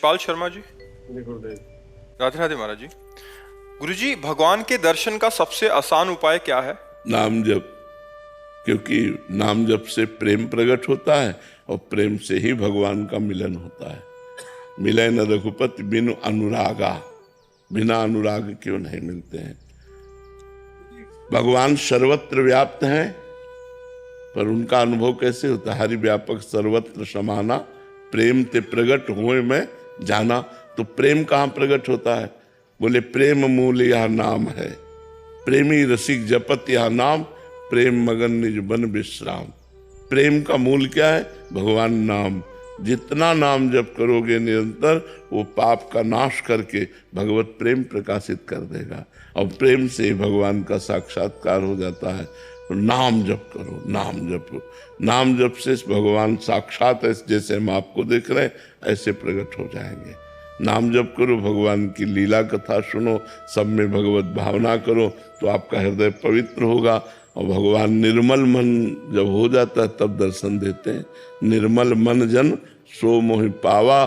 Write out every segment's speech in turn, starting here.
यशपाल शर्मा जी। राधे राधे महाराज जी। गुरुजी, भगवान के दर्शन का सबसे आसान उपाय क्या है? नाम जप। क्योंकि नाम जप से प्रेम प्रकट होता है और प्रेम से ही भगवान का मिलन होता है। मिले न रघुपति बिनु अनुरागा, बिना अनुराग क्यों नहीं मिलते हैं। भगवान सर्वत्र व्याप्त हैं, पर उनका अनुभव कैसे होता है? हरि व्यापक सर्वत्र समाना, प्रेम ते प्रगट होए में जाना। तो प्रेम कहाँ प्रकट होता है? बोले प्रेम मूल यह नाम है, प्रेमी रसिक जपत यह नाम, प्रेम मगन निज बन विश्राम। प्रेम का मूल क्या है? भगवान नाम। जितना नाम जप करोगे निरंतर, वो पाप का नाश करके भगवत प्रेम प्रकाशित कर देगा और प्रेम से भगवान का साक्षात्कार हो जाता है। तो नाम जप करो, नाम जप। नाम जप से भगवान साक्षात जैसे हम आपको देख रहे हैं ऐसे प्रकट हो जाएंगे। नाम जप करो, भगवान की लीला कथा सुनो, सब में भगवत भावना करो, तो आपका हृदय पवित्र होगा। और भगवान निर्मल मन जब हो जाता है तब दर्शन देते हैं। निर्मल मन जन सो मोहि पावा,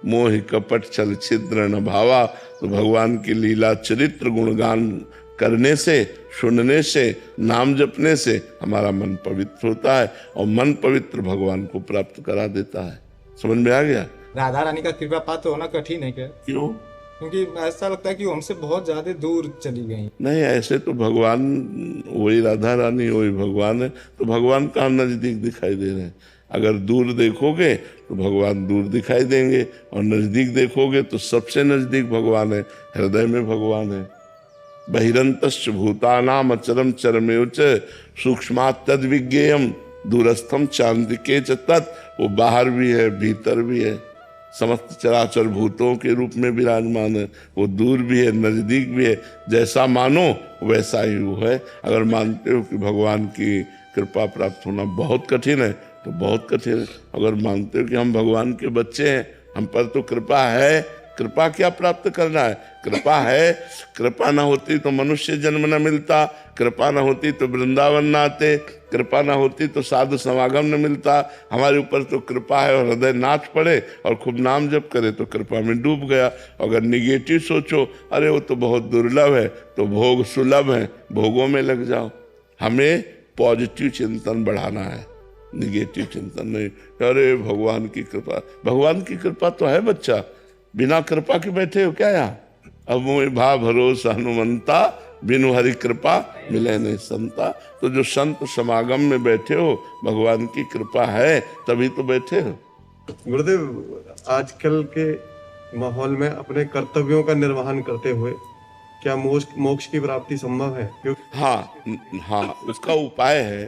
मोहि कपट छल छिद्र न भावा। तो भगवान की लीला चरित्र गुणगान करने से, सुनने से, नाम जपने से हमारा मन पवित्र होता है और मन पवित्र भगवान को प्राप्त करा देता है। समझ में आ गया? राधा रानी का कृपा पात्र होना कठिन है क्या? क्यों? क्योंकि ऐसा लगता है कि वो हमसे बहुत ज्यादा दूर चली गई। नहीं, ऐसे तो भगवान वही राधा रानी वही भगवान है। तो भगवान कहाँ नजदीक दिखाई दे रहे हैं? अगर दूर देखोगे तो भगवान दूर दिखाई देंगे और नजदीक देखोगे तो सबसे नजदीक भगवान है, हृदय में भगवान है। बहिरंतश्च भूतानाम अचरम चरमेव च सूक्ष्मात् तद विज्ञेयम दूरस्थम चांदिके च तत्। वो बाहर भी है, भीतर भी है, समस्त चराचर भूतों के रूप में विराजमान है। वो दूर भी है, नजदीक भी है। जैसा मानो वैसा ही वो है। अगर मानते हो कि भगवान की कृपा प्राप्त होना बहुत कठिन है तो बहुत कठिन है। अगर मानते हो कि हम भगवान के बच्चे हैं, हम पर तो कृपा है, कृपा क्या प्राप्त करना है? कृपा है। कृपा ना होती तो मनुष्य जन्म न मिलता, कृपा ना होती तो वृंदावन न आते, कृपा ना होती तो साधु समागम न मिलता। हमारे ऊपर तो कृपा है और हृदय नाच पड़े और खूब नाम जप करे तो कृपा में डूब गया। अगर निगेटिव सोचो, अरे वो तो बहुत दुर्लभ है, तो भोग सुलभ है, भोगों में लग जाओ। हमें पॉजिटिव चिंतन बढ़ाना है, निगेटिव चिंतन नहीं। अरे भगवान की कृपा, भगवान की कृपा तो है बच्चा, बिना कृपा के बैठे हो क्या यहाँ? अब मोहि भा भरोसा हनुमंता, बिनु हरि कृपा मिले नहीं संता। तो जो संत समागम में बैठे हो, भगवान की कृपा है तभी तो बैठे हो। गुरुदेव, आजकल के माहौल में अपने कर्तव्यों का निर्वहन करते हुए क्या मोक्ष की प्राप्ति संभव है? हाँ, उसका उपाय है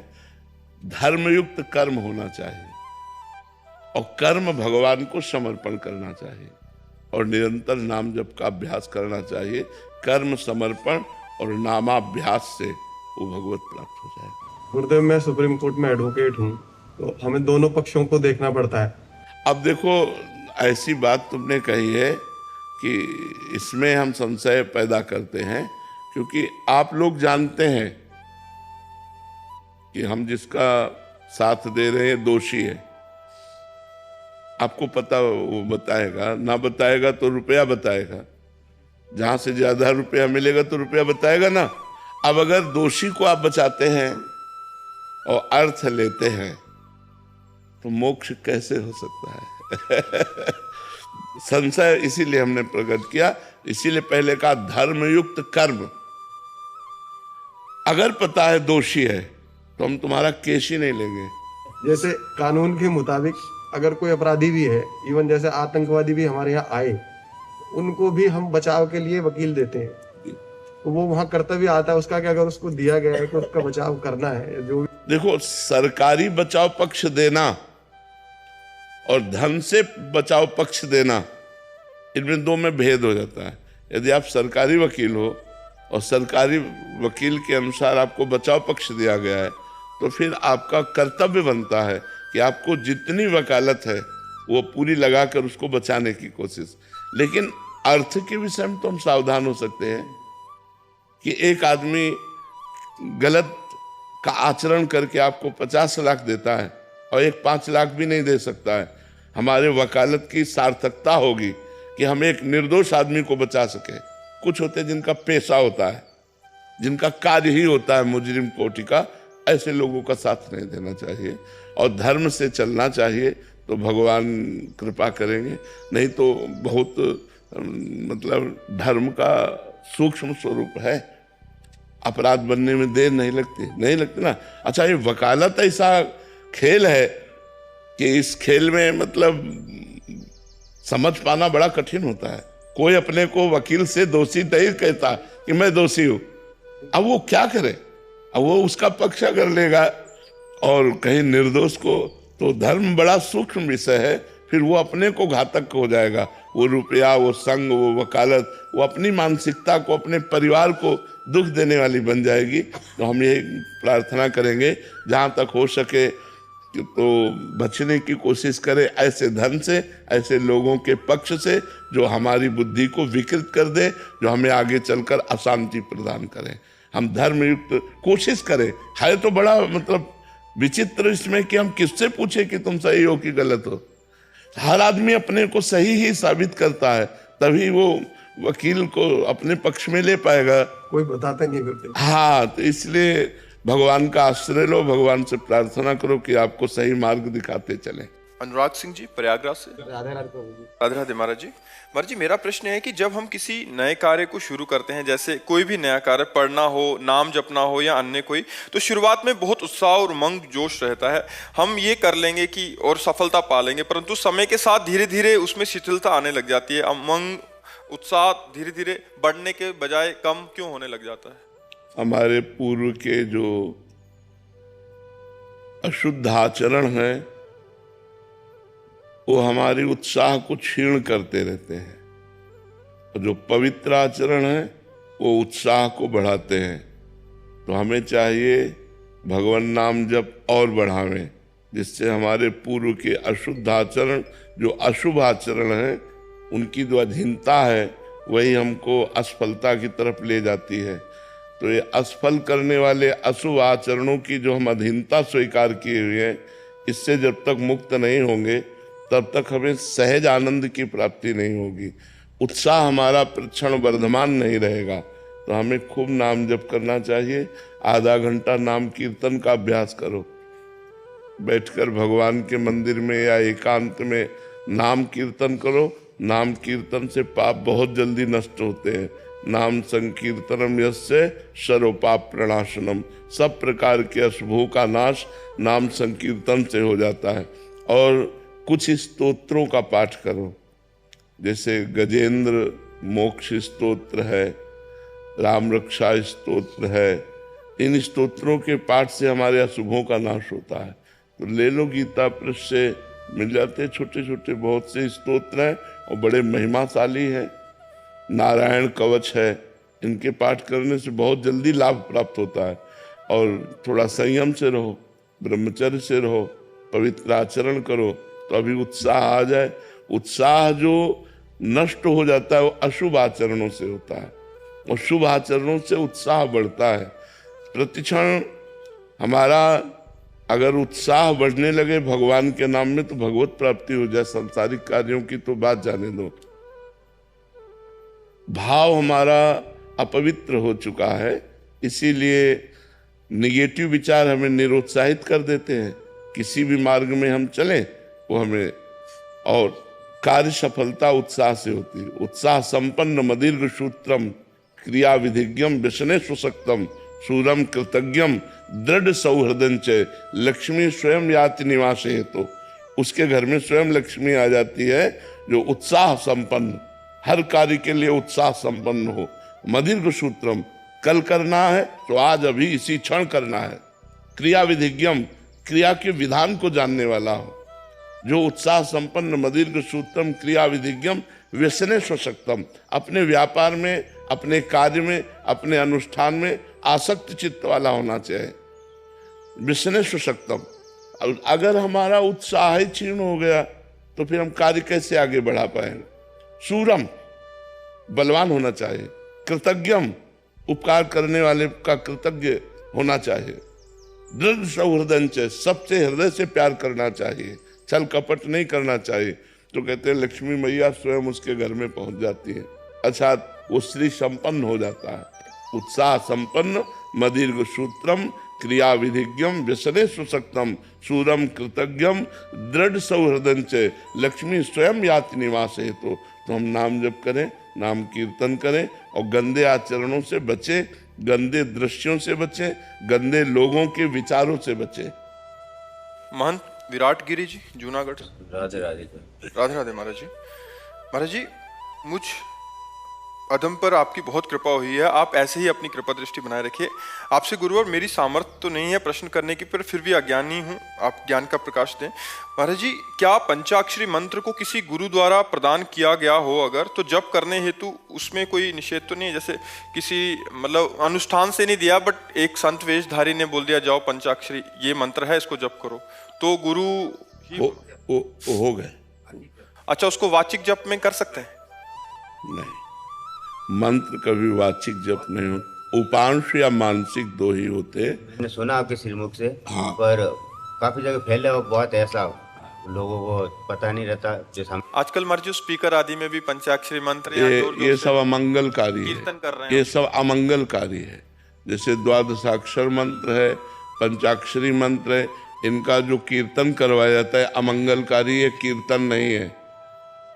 धर्मयुक्त कर्म होना चाहिए और कर्म भगवान को समर्पण करना चाहिए और निरंतर नाम जप का अभ्यास करना चाहिए। कर्म समर्पण और नामाभ्यास से वो भगवत प्राप्त हो जाएगा। गुरुदेव, मैं सुप्रीम कोर्ट में एडवोकेट हूँ, तो हमें दोनों पक्षों को देखना पड़ता है। अब देखो, ऐसी बात तुमने कही है कि इसमें हम संशय पैदा करते हैं, क्योंकि आप लोग जानते हैं कि हम जिसका साथ दे रहे हैं दोषी है। आपको पता, वो बताएगा, ना बताएगा तो रुपया बताएगा। जहां से ज्यादा रुपया मिलेगा तो रुपया बताएगा ना। अब अगर दोषी को आप बचाते हैं और अर्थ लेते हैं तो मोक्ष कैसे हो सकता है? संशय इसीलिए हमने प्रकट किया, इसीलिए पहले कहा धर्मयुक्त कर्म। अगर पता है दोषी है तो हम तुम्हारा केस ही नहीं लेंगे। जैसे कानून के मुताबिक अगर कोई अपराधी भी है, इवन जैसे आतंकवादी भी हमारे यहाँ आए, उनको भी हम बचाव के लिए वकील देते हैं। तो वो वहाँ कर्तव्य आता है उसका कि अगर उसको दिया गया है कि उसका बचाव करना है। जो देखो, सरकारी बचाव पक्ष देना और धन से बचाव पक्ष देना, इनमें दो में भेद हो जाता है। यदि आप सरकारी वकील हो और सरकारी वकील के अनुसार आपको बचाव पक्ष दिया गया है, तो फिर आपका कर्तव्य बनता है कि आपको जितनी वकालत है वो पूरी लगाकर उसको बचाने की कोशिश। लेकिन अर्थ के विषय में तो हम सावधान हो सकते हैं कि एक आदमी गलत का आचरण करके आपको 50 लाख देता है और एक 5 लाख भी नहीं दे सकता है। हमारे वकालत की सार्थकता होगी कि हम एक निर्दोष आदमी को बचा सके। कुछ होते हैं जिनका पेशा होता है, जिनका कार्य ही होता है मुजरिम कोटि का, ऐसे लोगों का साथ नहीं देना चाहिए और धर्म से चलना चाहिए, तो भगवान कृपा करेंगे। नहीं तो बहुत मतलब धर्म का सूक्ष्म स्वरूप है, अपराध बनने में देर नहीं लगती ना। अच्छा, ये वकालत ऐसा खेल है कि इस खेल में मतलब समझ पाना बड़ा कठिन होता है। कोई अपने को वकील से दोषी नहीं कहता कि मैं दोषी हूं, अब वो क्या करे, अब वो उसका पक्ष अगर लेगा और कहीं निर्दोष को, तो धर्म बड़ा सूक्ष्म विषय है, फिर वो अपने को घातक हो जाएगा। वो रुपया, वो संग, वो वकालत, वो अपनी मानसिकता को, अपने परिवार को दुख देने वाली बन जाएगी। तो हम ये प्रार्थना करेंगे जहाँ तक हो सके तो बचने की कोशिश करें ऐसे धन से, ऐसे लोगों के पक्ष से जो हमारी बुद्धि को विकृत कर दे, जो हमें आगे चलकर अशांति प्रदान करें। हम धर्मयुक्त कोशिश करें। है तो बड़ा मतलब विचित्र इसमें कि हम किससे पूछे कि तुम सही हो कि गलत हो। हर आदमी अपने को सही ही साबित करता है, तभी वो वकील को अपने पक्ष में ले पाएगा। कोई बताता नहीं करते। हाँ, तो इसलिए भगवान का आश्रय लो, भगवान से प्रार्थना करो कि आपको सही मार्ग दिखाते चले। अनुराग सिंह जी प्रयागराज से। राधे राधे प्रभु जी। राधे राधे महाराज जी। महाराज जी, मेरा प्रश्न है कि जब हम किसी नए कार्य को शुरू करते हैं, जैसे कोई भी नया कार्य, पढ़ना हो, नाम जपना हो या अन्य कोई, तो शुरुआत में बहुत उत्साह और उमंग जोश रहता है, हम ये कर लेंगे कि और सफलता पा लेंगे, परंतु समय के साथ धीरे धीरे उसमें शिथिलता आने लग जाती है। उमंग, उत्साह धीरे धीरे बढ़ने के बजाय कम क्यों होने लग जाता है? हमारे पूर्व के जो अशुद्ध आचरण है वो हमारी उत्साह को क्षीण करते रहते हैं, और जो पवित्र आचरण है वो उत्साह को बढ़ाते हैं। तो हमें चाहिए भगवान नाम जप और बढ़ावें, जिससे हमारे पूर्व के अशुद्ध आचरण, जो अशुभ आचरण है, उनकी जो अधीनता है वही हमको असफलता की तरफ ले जाती है। तो ये असफल करने वाले अशुभ आचरणों की जो हम अधीनता स्वीकार किए हुए हैं, इससे जब तक मुक्त नहीं होंगे तब तक हमें सहज आनंद की प्राप्ति नहीं होगी, उत्साह हमारा प्रतिक्षण वर्धमान नहीं रहेगा। तो हमें खूब नाम जप करना चाहिए। आधा घंटा नाम कीर्तन का अभ्यास करो, बैठकर भगवान के मंदिर में या एकांत में नाम कीर्तन करो। नाम कीर्तन से पाप बहुत जल्दी नष्ट होते हैं। नाम संकीर्तनम यस्य सर्वपाप प्रणाशनम, सब प्रकार के अशुभों का नाश नाम संकीर्तन से हो जाता है। और कुछ स्तोत्रों का पाठ करो, जैसे गजेंद्र मोक्ष स्तोत्र है, राम रक्षा स्तोत्र है। इन स्तोत्रों के पाठ से हमारे अशुभों का नाश होता है। तो ले लो, गीता प्रेस से मिल जाते, छोटे छोटे बहुत से स्तोत्र हैं और बड़े महिमाशाली हैं। नारायण कवच है, इनके पाठ करने से बहुत जल्दी लाभ प्राप्त होता है। और थोड़ा संयम से रहो, ब्रह्मचर्य से रहो, पवित्र आचरण करो, तो अभी उत्साह आ जाए। उत्साह जो नष्ट हो जाता है वो अशुभ आचरणों से होता है, और शुभ आचरणों से उत्साह बढ़ता है। प्रतिक्षण हमारा अगर उत्साह बढ़ने लगे भगवान के नाम में, तो भगवत प्राप्ति हो जाए। सांसारिक कार्यों की तो बात जाने दो। भाव हमारा अपवित्र हो चुका है, इसीलिए निगेटिव विचार हमें निरुत्साहित कर देते हैं। किसी भी मार्ग में हम चलें वो हमें, और कार्य सफलता उत्साह से होती है। उत्साह संपन्न मदीर्घ सूत्रम क्रिया विधिज्ञम व्यसने सुशक्तम सूरम कृतज्ञम दृढ़ सौहृदंच लक्ष्मी स्वयं याति निवास है। तो उसके घर में स्वयं लक्ष्मी आ जाती है जो उत्साह संपन्न, हर कार्य के लिए उत्साह संपन्न हो। मदीर्घ सूत्रम, कल करना है तो आज अभी इसी क्षण करना है। क्रिया विधिज्ञम, क्रिया के विधान को जानने वाला हो। जो उत्साह संपन्न मदीर्घ सूत्रम क्रिया विधिज्ञम व्यसने स्वशक्तम, अपने व्यापार में, अपने कार्य में, अपने अनुष्ठान में आसक्त चित्त वाला होना चाहिए। व्यसने स्वशक्तम, अगर हमारा उत्साह ही क्षीण हो गया तो फिर हम कार्य कैसे आगे बढ़ा पाएंगे। सूरम, बलवान होना चाहिए। कृतज्ञम, उपकार करने वाले का कृतज्ञ होना चाहिए। दृढ़ सौहृदंच, सबसे हृदय से प्यार करना चाहिए, छल कपट नहीं करना चाहिए। तो कहते हैं लक्ष्मी मैया स्वयं उसके घर में पहुंच जाती है, अर्थात वो श्री संपन्न हो जाता है। उत्साह संपन्न मदीर्घ सूत्रम क्रिया विधिज्ञम व्यसने सुशक्तम सूरम कृतज्ञम दृढ़ सौहृदंच लक्ष्मी स्वयं याति निवास है। तो हम नाम जप करें, नाम कीर्तन करें और गंदे आचरणों से बचें, गंदे दृश्यों से बचें, गंदे लोगों के विचारों से बचें। महंत विराट गिरी जी, जूनागढ़। राधे राधे। राधे राधे महाराज जी। महाराज जी, मुझ अधम पर आपकी बहुत कृपा हुई है, आप ऐसे ही अपनी कृपा दृष्टि बनाए रखिए। आपसे गुरुवर मेरी सामर्थ्य तो नहीं है प्रश्न करने की, पर फिर भी अज्ञानी हूँ, आप ज्ञान का प्रकाश दें। महाराज जी, क्या पंचाक्षरी मंत्र को किसी गुरु द्वारा प्रदान किया गया हो अगर, तो जप करने हेतु उसमें कोई निषेध तो नहीं है? जैसे किसी मतलब अनुष्ठान से नहीं दिया, बट एक संत वेशधारी ने बोल दिया जाओ पंचाक्षरी ये मंत्र है, इसको जप करो, तो गुरु ही हो गए। अच्छा, उसको वाचिक जप में कर सकते हैं? नहीं, मंत्र कभी वाचिक जप नहीं हो, उपांश या मानसिक दो ही होते। मैंने सुना आपके श्रीमुख से, हाँ। पर काफी जगह फैले और बहुत ऐसा लोगों को पता नहीं रहता। जैसे हम आजकल मर्जी स्पीकर आदि में भी पंचाक्षरी मंत्र या जोर-जोर ये से सब अमंगलकारी है, कीर्तन कर रहे हैं। ये सब अमंगलकारी है। जैसे द्वादशाक्षर मंत्र है, पंचाक्षरी मंत्र है, इनका जो कीर्तन करवाया जाता है अमंगलकारी है, कीर्तन नहीं है।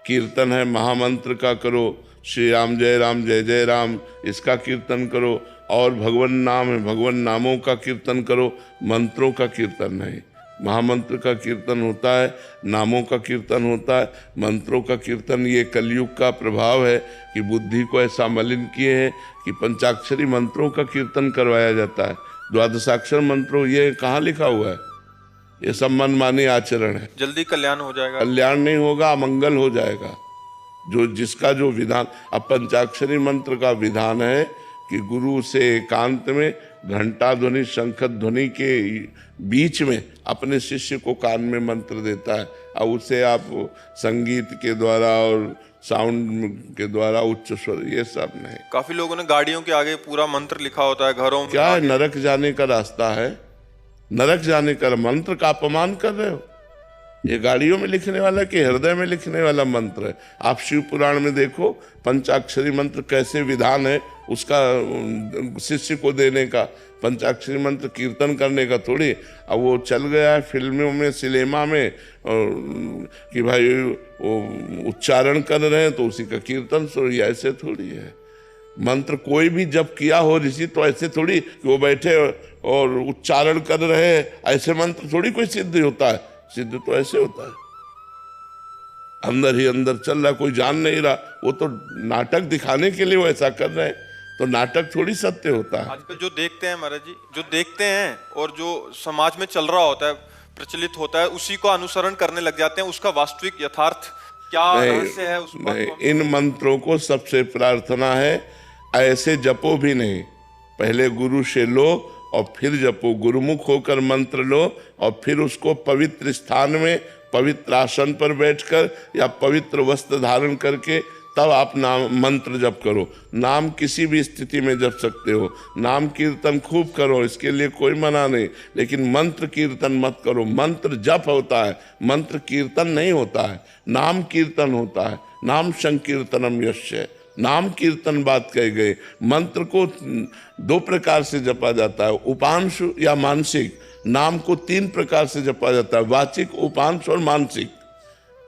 कीर्तन है महामंत्र का करो, श्री राम जय जय राम, इसका कीर्तन करो, और भगवान नाम है, भगवान नामों का कीर्तन करो, मंत्रों का कीर्तन नहीं। महामंत्र का कीर्तन होता है, नामों का कीर्तन होता है, मंत्रों का कीर्तन। ये कलयुग का प्रभाव है कि बुद्धि को ऐसा मलिन किए हैं कि पंचाक्षरी मंत्रों का कीर्तन करवाया जाता है। द्वादशाक्षर मंत्रों ये कहाँ लिखा हुआ है? ये सब मनमानी आचरण है। जल्दी कल्याण हो जाएगा। कल्याण नहीं होगा, अमंगल हो जाएगा। जो जिसका जो विधान, अब पंचाक्षरी मंत्र का विधान है कि गुरु से एकांत में घंटा ध्वनि शंख ध्वनि के बीच में अपने शिष्य को कान में मंत्र देता है, और उसे आप संगीत के द्वारा और साउंड के द्वारा उच्च स्वर, ये सब नहीं। काफी लोगों ने गाड़ियों के आगे पूरा मंत्र लिखा होता है, घरों में क्या है, नरक जाने का रास्ता है? नरक जाने का मंत्र का अपमान कर रहे हो। ये गाड़ियों में लिखने वाला कि हृदय में लिखने वाला मंत्र है। आप शिव पुराण में देखो पंचाक्षरी मंत्र कैसे विधान है उसका शिष्य को देने का। पंचाक्षरी मंत्र कीर्तन करने का थोड़ी। अब वो चल गया है फिल्मों में, सिनेमा में, कि भाई वो उच्चारण कर रहे हैं तो उसी का कीर्तन सुनिए, ऐसे थोड़ी है। मंत्र कोई भी जब किया हो ऋषि तो ऐसे थोड़ी कि वो बैठे और उच्चारण कर रहे हैं, ऐसे मंत्र थोड़ी कोई सिद्ध होता है। सिद्ध तो ऐसे होता है, अंदर ही अंदर चल रहा, कोई जान नहीं रहा। वो तो नाटक दिखाने के लिए वो ऐसा कर रहे हैं, तो नाटक थोड़ी सत्य होता है। आजकल जो देखते हैं महाराज जी, जो देखते हैं और जो समाज में चल रहा होता है, प्रचलित होता है, उसी को अनुसरण करने लग जाते हैं। उसका वास्तविक यथार्थ क्या रहस्य है उस बात नहीं, को इन मंत्रों को सबसे प्रार्थना है ऐसे जपो भी नहीं, पहले गुरु से लो और फिर जपो। गुरुमुख होकर मंत्र लो और फिर उसको पवित्र स्थान में, पवित्र आसन पर बैठकर या पवित्र वस्त्र धारण करके तब आप नाम मंत्र जप करो। नाम किसी भी स्थिति में जप सकते हो, नाम कीर्तन खूब करो, इसके लिए कोई मना नहीं, लेकिन मंत्र कीर्तन मत करो। मंत्र जप होता है, मंत्र कीर्तन नहीं होता है। नाम कीर्तन होता है, नाम संकीर्तनम यस्य, नाम कीर्तन बात कही गई। मंत्र को दो प्रकार से जपा जाता है, उपांश या मानसिक। नाम को तीन प्रकार से जपा जाता है, वाचिक, उपांश और मानसिक।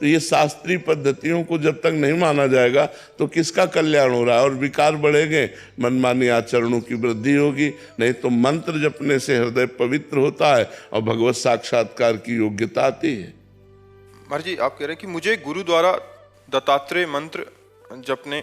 तो ये शास्त्रीय पद्धतियों को जब तक नहीं माना जाएगा तो किसका कल्याण हो रहा है? और विकार बढ़ेंगे, मनमानी आचरणों की वृद्धि होगी। नहीं तो मंत्र जपने से हृदय पवित्र होता है और भगवत साक्षात्कार की योग्यता आती है। महाराज जी, आप कह रहे हैं कि मुझे गुरु द्वारा दत्तात्रेय मंत्र जपने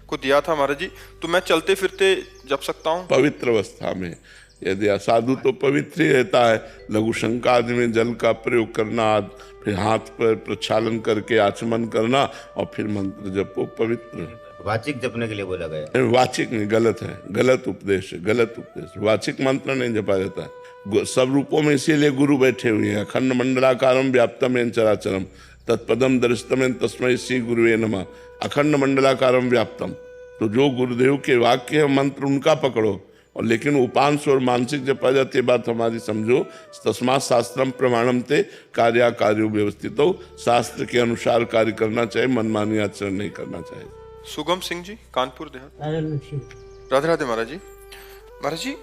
को दिया था महाराज जी, तो मैं चलते फिरते जप सकता हूँ? पवित्र अवस्था में। यदि साधु तो पवित्र ही रहता है, लघु शंका आदि में जल का प्रयोग करना, फिर हाथ पर प्रक्षालन करके आचमन करना और फिर मंत्र जपो, पवित्र। वाचिक जपने के लिए बोला गया। वाचिक नहीं, गलत है, गलत उपदेश है, गलत उपदेश। वाचिक मंत्र नहीं जपा जाता है। सब रूपों में इसीलिए गुरु बैठे हुए हैं। अखंड मंडलाकारम व्याप्तम येन चराचरम तत्पदम दर्शितम तस्मै श्री गुरुवे नमः। अखंड मंडलाकारम व्याप्तम, तो जो गुरुदेव के वाक्य है मंत्र उनका पकड़ो, और लेकिन उपांश और मानसिक जब आ जाती है बात हमारी समझो, तस्मात् शास्त्रम प्रमाणम ते कार्याकार्यो व्यवस्थित हो, शास्त्र के अनुसार कार्य करना चाहिए, मनमानी आचरण नहीं करना चाहिए। सुगम सिंह जी, कानपुर देहात। राधे राधे महाराज जी। महाराज जी,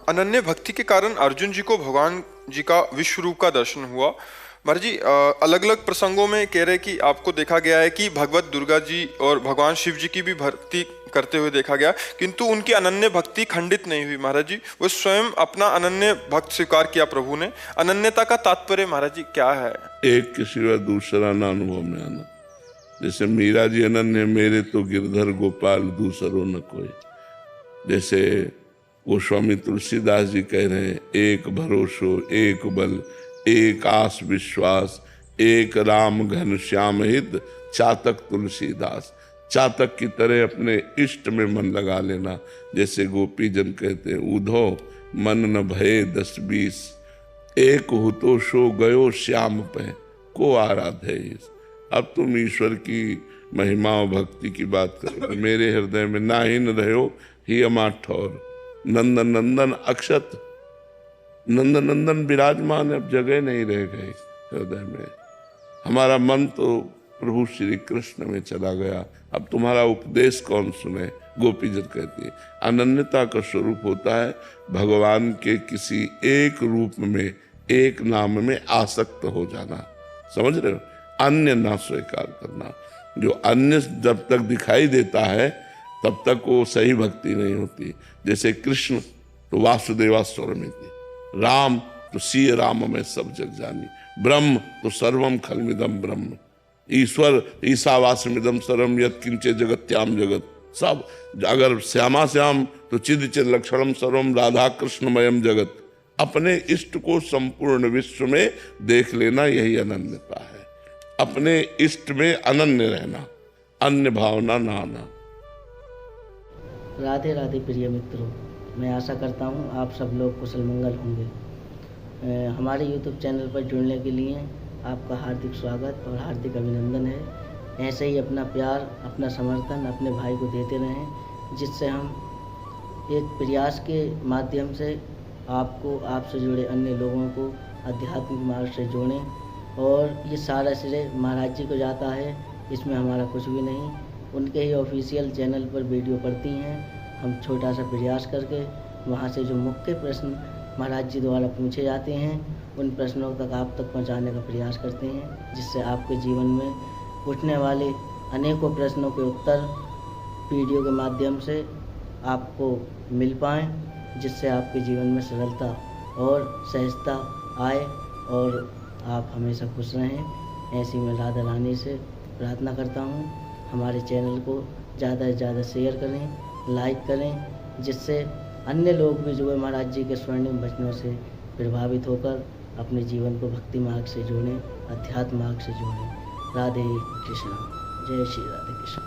अनन्य भक्ति के कारण अर्जुन जी को भगवान जी का विश्व रूप का दर्शन हुआ। महाराज जी, अलग अलग प्रसंगों में कह रहे कि आपको देखा गया है कि भगवत दुर्गा जी और भगवान शिव जी की भी भक्ति करते हुए देखा गया, किंतु उनकी अनन्य भक्ति खंडित नहीं हुई। महाराज जी, वो स्वयं अपना अनन्य भक्त स्वीकार किया प्रभु ने। अनन्यता का तात्पर्य महाराज जी क्या है? एक के सिवा दूसरा ना अनुभव में आना। जैसे मीरा जी अनन्य, मेरे तो गिरधर गोपाल दूसरो न कोई। जैसे गोस्वामी तुलसीदास जी कह रहे हैं, एक भरोसो एक बल, एक आस विश्वास, एक राम घन श्याम हित, चातक तुलसीदास। चातक की तरह अपने इष्ट में मन लगा लेना। जैसे गोपी जन कहते हैं, उधो मन न भये 10-20, एक हो तो सो गयो श्याम पे, को आराधे। अब तुम ईश्वर की महिमा और भक्ति की बात करो। मेरे हृदय में ना ही न रहो ही अमा ठौर, नंदन नंदन अक्षत, नंदन नंदन विराजमान, अब जगह नहीं रह गई हृदय में। हमारा मन तो प्रभु श्री कृष्ण में चला गया, अब तुम्हारा उपदेश कौन सुने। गोपी जन कहती है, अनन्यता का स्वरूप होता है भगवान के किसी एक रूप में, एक नाम में आसक्त हो जाना। समझ रहे हो? अन्य ना स्वीकार करना। जो अन्य जब तक दिखाई देता है तब तक वो सही भक्ति नहीं होती। जैसे कृष्ण तो वासुदेवा स्वरमिति, राम तो सीय राम में सब जग जानी, ब्रह्म तो सर्वम खलमिदम ब्रह्म, ईश्वर ईशावास्यमिदम सर्वम यत् किंचे जगत्याम जगत। सब अगर श्यामा श्याम तो चिद चिद लक्षणम सर्वम राधा कृष्णमयम जगत। अपने इष्ट को संपूर्ण विश्व में देख लेना, यही अनन्यता है। अपने इष्ट में अनन्य रहना, अन्य भावना ना आना। राधे राधे प्रिय मित्रों, मैं आशा करता हूँ आप सब लोग कुशल मंगल होंगे। हमारे YouTube चैनल पर जुड़ने के लिए आपका हार्दिक स्वागत और हार्दिक अभिनंदन है। ऐसे ही अपना प्यार, अपना समर्थन अपने भाई को देते रहें, जिससे हम एक प्रयास के माध्यम से आपको, आपसे जुड़े अन्य लोगों को आध्यात्मिक मार्ग से जोड़ें। और ये सारा श्रेय महाराज जी को जाता है, इसमें हमारा कुछ भी नहीं। उनके ही ऑफिशियल चैनल पर वीडियो पड़ती हैं। हम छोटा सा प्रयास करके वहाँ से जो मुख्य प्रश्न महाराज जी द्वारा पूछे जाते हैं, उन प्रश्नों तक आप तक पहुँचाने का प्रयास करते हैं, जिससे आपके जीवन में उठने वाले अनेकों प्रश्नों के उत्तर वीडियो के माध्यम से आपको मिल पाएँ, जिससे आपके जीवन में सरलता और सहजता आए और आप हमेशा खुश रहें। ऐसी मैं राधा रानी से प्रार्थना करता हूँ। हमारे चैनल को ज़्यादा से ज़्यादा शेयर करें, लाइक करें, जिससे अन्य लोग भी जो है महाराज जी के स्वर्णिम वचनों से प्रभावित होकर अपने जीवन को भक्ति मार्ग से जोड़ें, अध्यात्म मार्ग से जोड़ें। राधे कृष्ण, जय श्री राधे कृष्ण।